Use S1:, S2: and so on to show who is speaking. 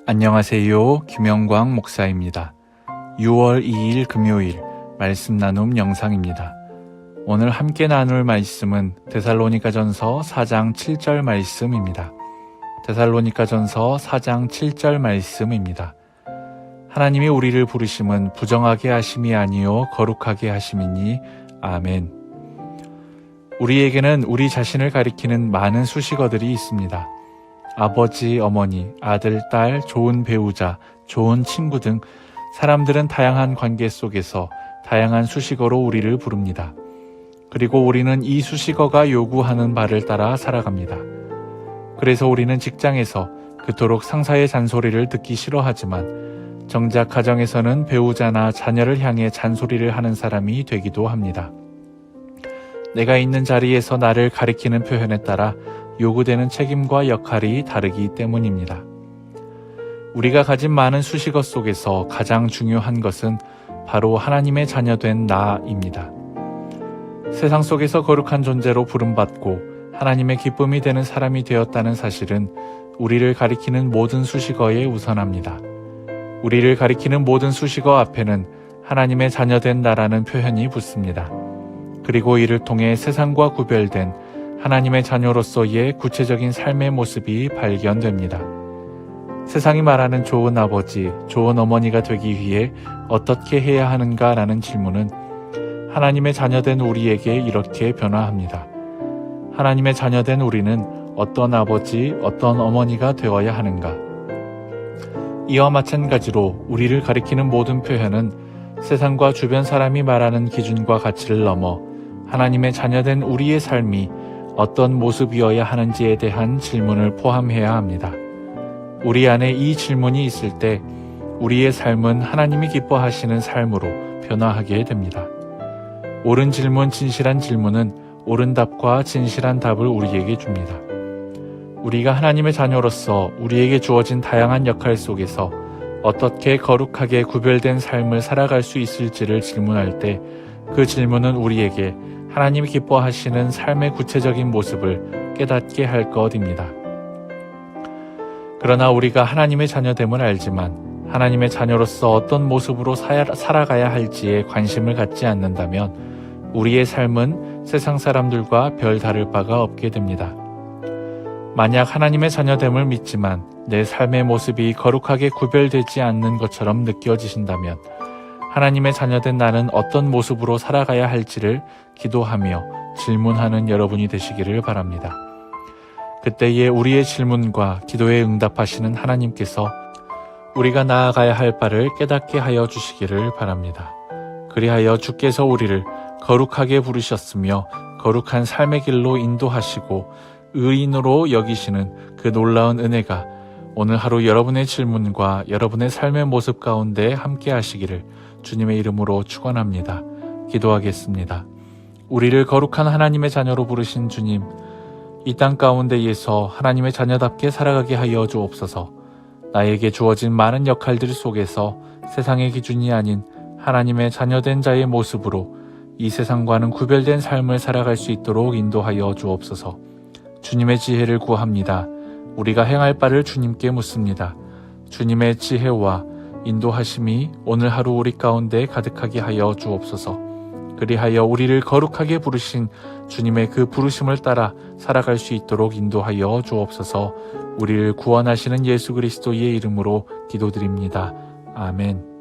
S1: 안녕하세요. 김영광 목사입니다. 6월 2일 금요일 말씀 나눔 영상입니다. 오늘 함께 나눌 말씀은 데살로니가전서 4장 7절 말씀입니다. 데살로니가전서 4장 7절 말씀입니다. 하나님이 우리를 부르심은 부정하게 하심이 아니요 거룩하게 하심이니 아멘. 우리에게는 우리 자신을 가리키는 많은 수식어들이 있습니다. 아버지, 어머니, 아들, 딸, 좋은 배우자, 좋은 친구 등 사람들은 다양한 관계 속에서 다양한 수식어로 우리를 부릅니다. 그리고 우리는 이 수식어가 요구하는 바를 따라 살아갑니다. 그래서 우리는 직장에서 그토록 상사의 잔소리를 듣기 싫어하지만 정작 가정에서는 배우자나 자녀를 향해 잔소리를 하는 사람이 되기도 합니다. 내가 있는 자리에서 나를 가리키는 표현에 따라 요구되는 책임과 역할이 다르기 때문입니다. 우리가 가진 많은 수식어 속에서 가장 중요한 것은 바로 하나님의 자녀된 나입니다. 세상 속에서 거룩한 존재로 부름받고 하나님의 기쁨이 되는 사람이 되었다는 사실은 우리를 가리키는 모든 수식어에 우선합니다. 우리를 가리키는 모든 수식어 앞에는 하나님의 자녀된 나라는 표현이 붙습니다. 그리고 이를 통해 세상과 구별된 하나님의 자녀로서의 구체적인 삶의 모습이 발견됩니다. 세상이 말하는 좋은 아버지, 좋은 어머니가 되기 위해 어떻게 해야 하는가라는 질문은 하나님의 자녀된 우리에게 이렇게 변화합니다. 하나님의 자녀된 우리는 어떤 아버지, 어떤 어머니가 되어야 하는가? 이와 마찬가지로 우리를 가리키는 모든 표현은 세상과 주변 사람이 말하는 기준과 가치를 넘어 하나님의 자녀된 우리의 삶이 어떤 모습이어야 하는지에 대한 질문을 포함해야 합니다. 우리 안에 이 질문이 있을 때 우리의 삶은 하나님이 기뻐하시는 삶으로 변화하게 됩니다. 옳은 질문, 진실한 질문은 옳은 답과 진실한 답을 우리에게 줍니다. 우리가 하나님의 자녀로서 우리에게 주어진 다양한 역할 속에서 어떻게 거룩하게 구별된 삶을 살아갈 수 있을지를 질문할 때 그 질문은 우리에게 하나님이 기뻐하시는 삶의 구체적인 모습을 깨닫게 할 것입니다. 그러나 우리가 하나님의 자녀됨을 알지만 하나님의 자녀로서 어떤 모습으로 살아가야 할지에 관심을 갖지 않는다면 우리의 삶은 세상 사람들과 별 다를 바가 없게 됩니다. 만약 하나님의 자녀됨을 믿지만 내 삶의 모습이 거룩하게 구별되지 않는 것처럼 느껴지신다면 하나님의 자녀된 나는 어떤 모습으로 살아가야 할지를 기도하며 질문하는 여러분이 되시기를 바랍니다. 그때에 우리의 질문과 기도에 응답하시는 하나님께서 우리가 나아가야 할 바를 깨닫게 하여 주시기를 바랍니다. 그리하여 주께서 우리를 거룩하게 부르셨으며 거룩한 삶의 길로 인도하시고 의인으로 여기시는 그 놀라운 은혜가 오늘 하루 여러분의 질문과 여러분의 삶의 모습 가운데 함께 하시기를 주님의 이름으로 축원합니다. 기도하겠습니다. 우리를 거룩한 하나님의 자녀로 부르신 주님, 이 땅 가운데에서 하나님의 자녀답게 살아가게 하여 주옵소서. 나에게 주어진 많은 역할들 속에서 세상의 기준이 아닌 하나님의 자녀된 자의 모습으로 이 세상과는 구별된 삶을 살아갈 수 있도록 인도하여 주옵소서. 주님의 지혜를 구합니다. 우리가 행할 바를 주님께 묻습니다. 주님의 지혜와 인도하심이 오늘 하루 우리 가운데 가득하게 하여 주옵소서. 그리하여 우리를 거룩하게 부르신 주님의 그 부르심을 따라 살아갈 수 있도록 인도하여 주옵소서. 우리를 구원하시는 예수 그리스도의 이름으로 기도드립니다. 아멘.